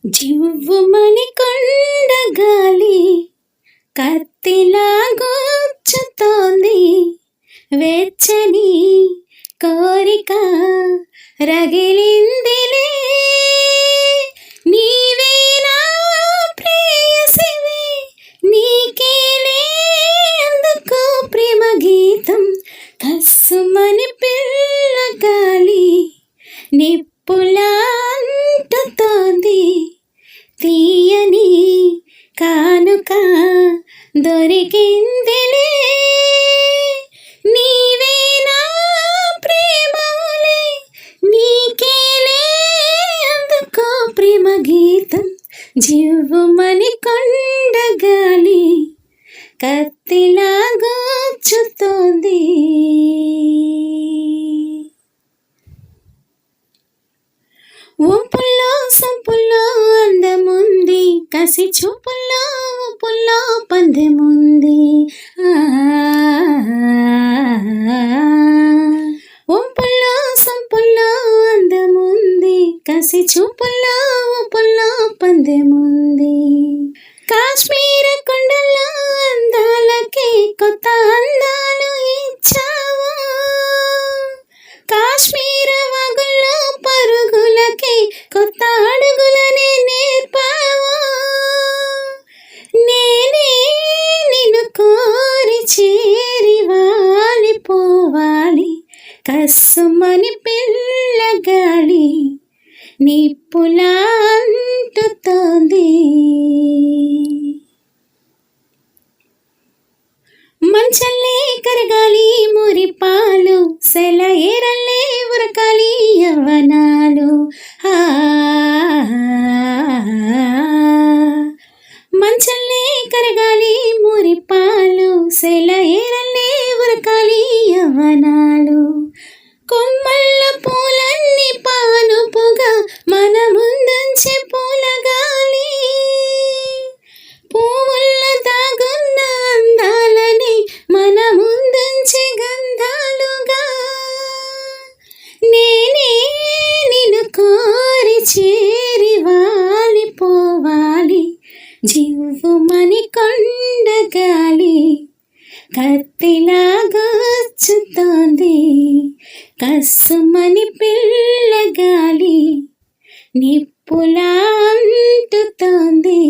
జివ్వుమని కొండ గాలి కత్తిలా గుచ్చుతోంది, వెచ్చని కోరిక రగిలిందిలే. నీవే నా ప్రేయసివి, నీకేలే అందుకో ప్రేమ గీతం. కస్సుమని పిల్లగాలి నిప్పులా అంటుతోంది, తీయని కానుక దొరికిందిలే. నీవే నా ప్రేమలే, నీకేలే అందుకో ప్రేమ గీతం. జివ్వుమని కొండ గాలి కత్తిలా గుచ్చుతోంది. ఊపుల్లో సొంపుల్లో అందముంది, కసి చూపుల్లో ఊపుల్లో పందెముంది. ఊపుల్లో సొంపుల్లో అందముంది, కసి చూపుల్లో ఊపుల్లో పందెముంది. కాశ్మీర కొండల్లో అందాలకి కొత్త అందాలు ఇచ్చావు, కాశ్మీర వాగుల్లో పరుగులకి కొత్త అడుగులనే నేర్పావు. నేనే నిన్ను కోరి చేరి వాలిపోవాలి, కస్సుమని పిల్లగాలి నిప్పులా అంటుతోంది. మంచల్లే కరగాలి మురిపాలు, సెల ఏరల్లే ఉరకాలి యవ్వనాలు. మంచల్లే కరగాలి మురిపాలు, సెల ఏరల్లే ఉరకాలి యవ్వనాలు. కొమ్మల్ల పూలన్నీ పానుపుగా మన ముందుంచే పూలగాలి, పువ్వుల్ల దాగున్న అందాలని మన ముందుంచే గంధాలుగా. నేనే నిన్ను కోరి చేరి వాలిపోవాలి, జివ్వుమని కొండ గాలి కత్తిలా గుచ్చుతోంది, కస్సుమని పిల్లగాలి నిప్పులా అంటుతోంది.